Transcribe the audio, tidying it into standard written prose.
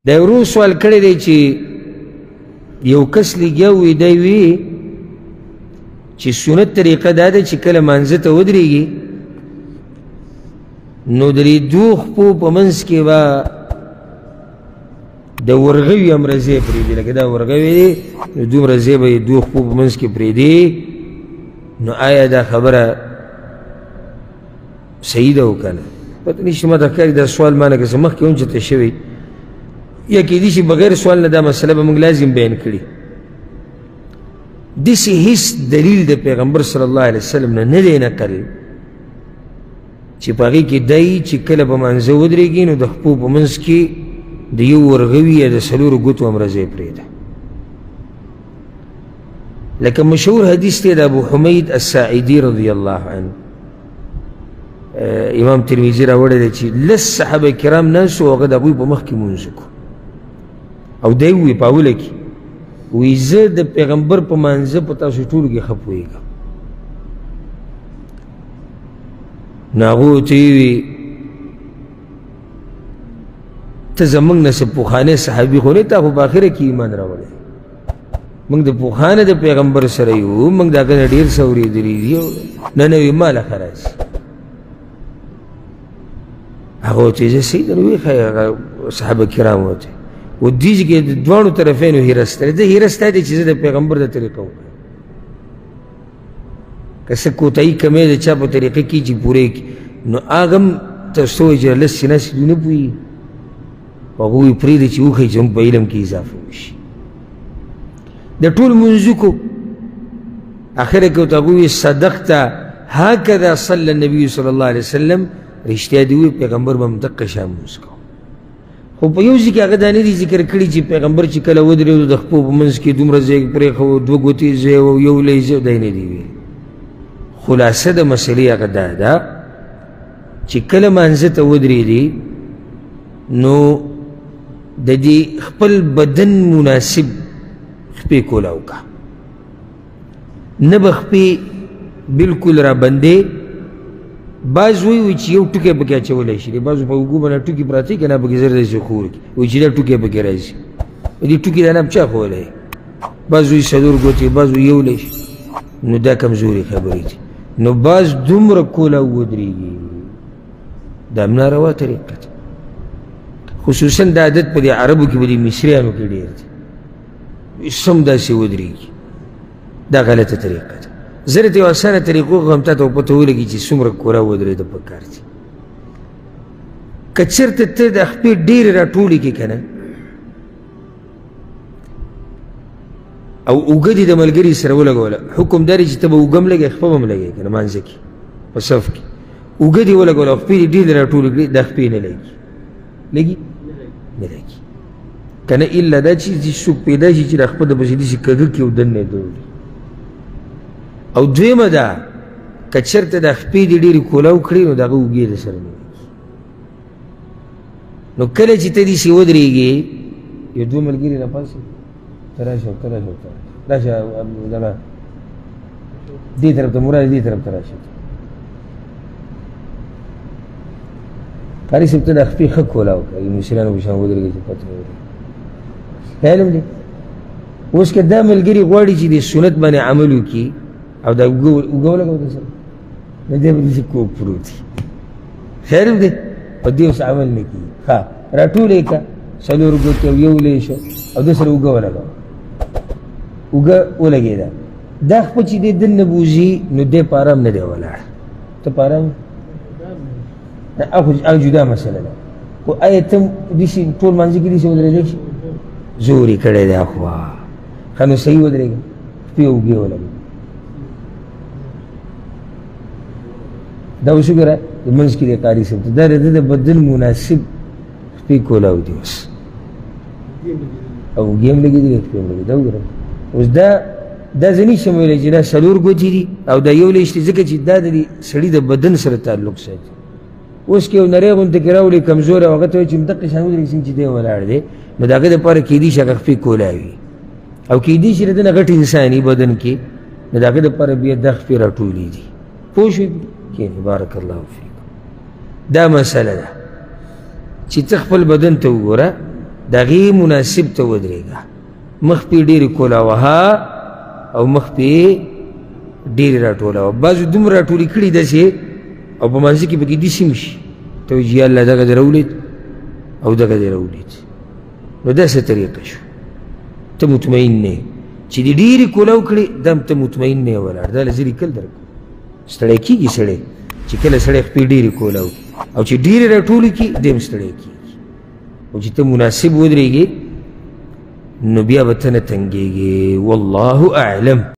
دا ورو سوال کړی دی چې یو کس لګیا وي دی وي چې سنت طریقه دا ده چې کله مانځه ته ودرېږي نو د دې دوو خپو په منځ کې به د ورغوي هم رزې پرېږدي لکه دا ورغوی دی نو دومره ځای به یې دوو خپو په منځ کې پرېږدي نو آیا دا خبره صحیح ده او که نه پته نشي ما ته ښکاري دا سوال ما نه که څه مخکې هم چېرته شوی یا کېدای شي بغیر سوال نه دا مسله به موږ لازم بیان کړي داسې هېڅ دلیل د پیغمبر صلی الله علیه وسلم نه نه دی نقل چې په هغې کې دی چې کله به مانځه ودرېږي نو د خپو په منځ کې د یو ورغوي یا د څلورو ګوتو هم رضی پرېږده لکه مشهور حدیث دی د ابو حمید الساعدي رضی الله عنه امام ترمذي راوړی دی چې لس صحابه کرام ناست وو هغه د هغوی په مخ کې مونځ وکړو او دی ووایي په اوله کې وایي زه د پیغمبر په مانځه په تاسو ټولو کې ښه پوهېږم نو هغه ورته ووایي ته زموږ نه څه پوخانی صحابي خو نه تا خو په اخره کې ایمان راوړی موږ د پوخانه د پیغمبر سره یو موږ د هغه نه ډېر څه اورېدلي دي نه نه وایي ما له ښه راځي هغه ورته وایي زه صحیح ده نو وایي ښایي هغه صحابه کرام ورته و دې کې د دواړو طرفینو هیره سته ده هیره ستا دی چې زه د پیغمبر د طریقه وکړم که څه کوتاهي کمی د چا په طریقه کې چې پوره کړي نو هغه هم تاسو ته وایي چې لسې نسې دوی نه پوهېږي هغه وایي پرېږدئ چې وښایي چې موږ په علم کې اضافه وشي د ټول منځو کو اخره کې ورته هغه وایي صدقته هکذا صلی النبي صلی الله علیه وسلم رښتیا دې وایي پیغمبر به همدقه شان مونځ کوو خو په یو ځای کې هغه دا نه دي ذکر کړي چې پیغمبر چې کله ودرېدو د خپو په منځ کې دومره ځای پرېښود دوه ګوتې ځای او یو لۍ ځای دا یې نه دي ویلي خلاصه د مسلې هغه دا ده چې کله مانځه ته ودرېدې نو د دې خپل بدن مناسب خپې کولاو کا نه به خپې بلکل را بندې بعض وایي چې یو ټوکی پکې اچولی شي بعضو په اوږو باندې ټوکي پراته که نه پکې زر داسې خور کړي وایي چې دا ټوکی پکې راځي دې ټوکي دا نه چا ښولی بعض وایي څلور ګوتې بعض وایي یو لۍ نو دا کمزورې خبرې دي نو بعض دومره کولاو ودرېږي دا هم ناروا طریقه ده خصوصا دا عادت په دې عربو کې به د مصریانو کې ډېر دی سم داسې ودرېږي دا غلطه طریقه ده زه درته یو اسانه طریقو هم تا ته پته ولګي چې څومره کولا ودرېده پکار دي که چېرته ته د خپې ډېرې راټولې کړې که نه او اوږه دې د ملګري سره ولګوله حکم دا دی چې ته به اوږه هم لګې خپه به هم لګې که نه مانځه کې په صف کې اوږه دې ولګوله او خپې دې ډېرې راټولې کړې دا خپې نه لګي لګي نه لګي که نه الا دا چې څوک پیدا شي چې د خپه د پسې داسې کږه کړي او دننه یې دوړي او دویمه ده که چېرته د خپې دې ډېرې کولاو کړي نو د هغه اوږې د سره نه لګي نو کله چې ته داسې ودرېږې یو دوه ملګري راپاسې ته راشه ته راشه راشه دغه دې طرف ته مراد دې طرف ته راشه قاري صاحب ته د خپې ښه کولاو کړه مشرانو په شان ودرېږي چې پته ولري علم دی اوس که دا ملګري غواړي چې د سنت باندې عمل وکړي او دا اوږه ولګوه ده سره نو دی به داسې کوږ پروت وي خیر دی په دې اوس عمل نه کېږي ښه راټول یې کړه څلور ګوتې او یو لۍ شو او ده سره اوږه ولګوه اوږه ولګېده دا خپه چې دی دننه بوځي نو دی په ارام نه دی ولاړ ته په ارام هغه جدا مسله ده خو آیا ته داسې ټول مانځه کې داسې ودرېدی شي زور یې کړی دی اخوا ښه نو صحیح ودرېږه خپې اوږې ولګوه دا اوس وګوره د منځ کې دی قاري صاحب ته دا د ده د بدن مناسب خپې کولاو دي اوس او اوږې هم لګېدلې خپې هم لګېدې دا وګوره اوس دا زه نشم ویلی چې دا څلور ګوتې دي او دا یو لېشتې ځکه چې دا د سړي د بدن سره تعلق ساتي اوس که یو نری غونته کې راولي کمزوری او هغه ته وایي چې همدقې شان ودرېږي څنګه چې دی ولاړ دی نو د هغه دپاره کیدای شي هغه خپې کولاوي او کیدای شي د ده نه غټ انسان وي بدن کې نو د هغه دپاره بیا دا خپې راټولې دي پوه شوې کښېنې بارک الله فیکم دا مسله ده چې ته خپل بدن ته وګوره دا غي مناسب ته ودرېږه مخ پې ډېرې کولاوها او مخ پې ډېرې راټولوه بعضو دومره راټولې کړي داسې او په منځ کې پکې داسې هم شي ته وایي یا الله دغه دې راولید او دغه دې راولید نو داسې طریقه شو ته مطمئن نه چې دې ډېرې کولاو کړې دا هم ته مطمئن نه ولاړ دا له زه لیکل درکړم ستړی کېږي سړی چې کله سړی خپې ډېرې کولاو او چې ډېرې راټولې کړي دی هم ستړی کېږي او چې ته مناسب ودرېږې نو بیا به ته نه تنګېږې والله اعلم